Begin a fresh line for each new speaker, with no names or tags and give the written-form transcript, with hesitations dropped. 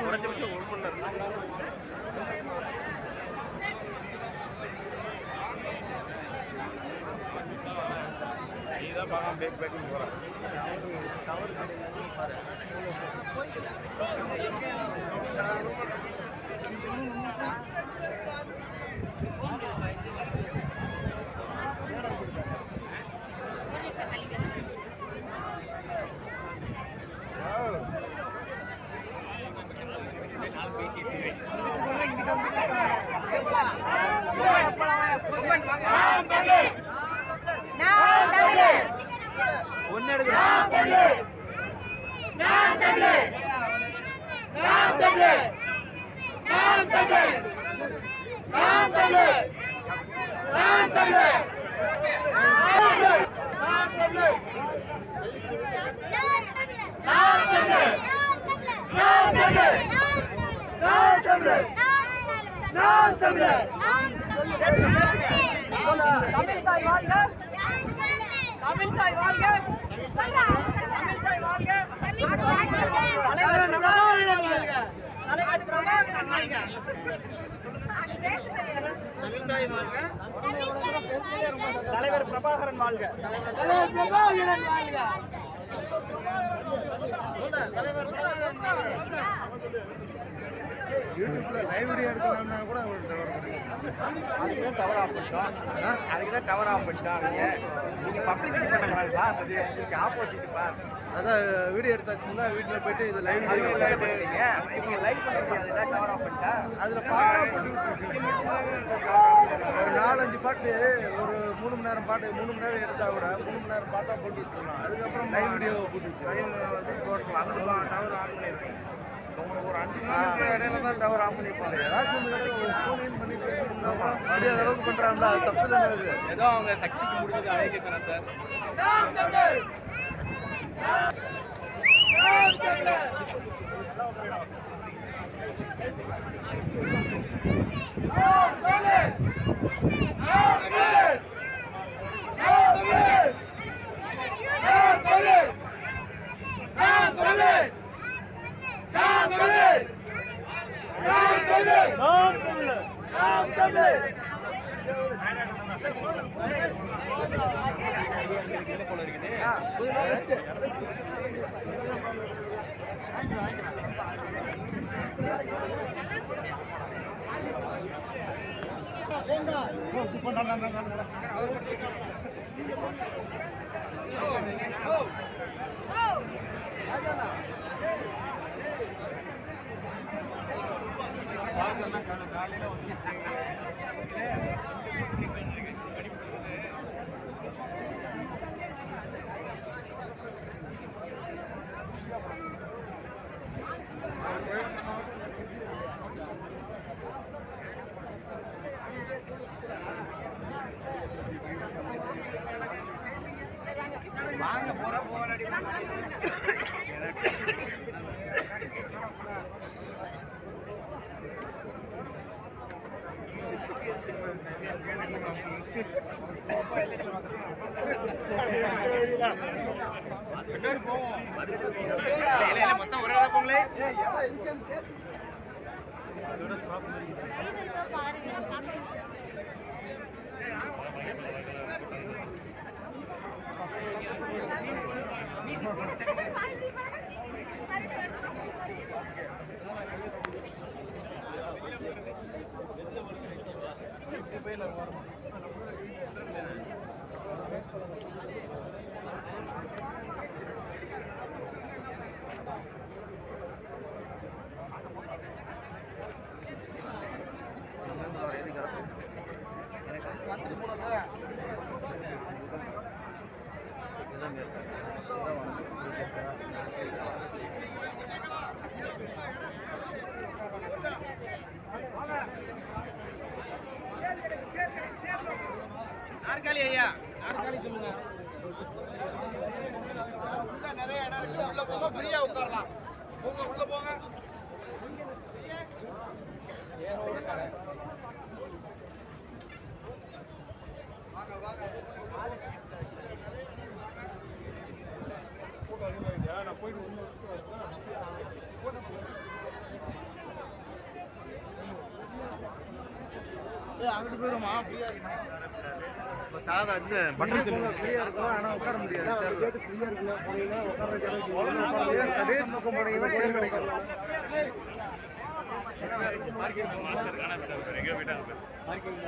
குறைஞ்சபட்சம் ஒரு மணி நேரம் நீதான் பார்க்காம பேக் பேக்குன்னு போகிறேன். தலைவர் பிரபாகரன் வாழ்க. யூடியூப்ல லைப்ரரி எடுக்கலாம்னா கூட அதுக்குதான் டவர் ஆஃப் பண்ணிட்டாங்க. நீங்க பப்ளிசிட்டி பண்ணக்கூடாதுப்பா, சரி உங்களுக்கு ஆப்போசிட்ப்பா. அதான் வீடியோ எடுத்தாச்சுன்னா வீட்டில் போயிட்டு இது லைவ் பண்ணுறீங்க. நீங்க லைவ் பண்ண முடியாது, டவர் ஆஃப் பண்ணிட்டா. அதில் பாட்டா போட்டு ஒரு 4-5 பாட்டு, ஒரு 3 மணி நேரம் பாட்டு, 3 மணி நேரம் எடுத்தா கூட 3 மணி நேரம் பாட்டாக போட்டு விட்டுருலாம். அதுக்கப்புறம் லைவ் வீடியோ போட்டு போட்டுக்கலாம். அதுக்கப்புறம் டவர் ஆன் பண்ணிடுறேன். ஒரு 5 நிமிஷம் இடையில தான் டவர் ஆஃப் பண்ணிப்பாங்க. ஏதாச்சும் ஃபோன் இன் பண்ணி பேசணும்னா முடியாத அளவுக்கு பண்ணுறாங்களா, அது தப்பு தானே. அது ஏதோ அவங்க சக்திக்கு முடிஞ்சது அழைக்கத்தன சார். வாங்க போற போராடி மொத்தம் ஒரே போங்களே. மொத்தம் நாற்காலி ஐயா, நாற்காலி சொல்லுங்க. நிறைய இடம் இருக்கு, உள்ள போங்க, ஃப்ரீயா உட்காரலாம். போங்க, உள்ள போங்க. வாங்க வாங்க. நான் போயிட்டு அங்கிட்டு போயிருமா? சாதா இந்த பட்டர் சில்வர் ஃப்ரீயா இருக்கும், ஆனா உட்கார முடியாது. ஃப்ரீயா இருக்குல்ல, போனீங்கன்னா உட்கார்றதுக்கு கடைசி பக்கம் போனீங்கன்னா சேர் கிடைக்கும். மார்க்கெட் மாஸ்டர் காணாம போயிட்டாங்க சார், எங்க போயிட்டாங்க சார். மார்க்கெட்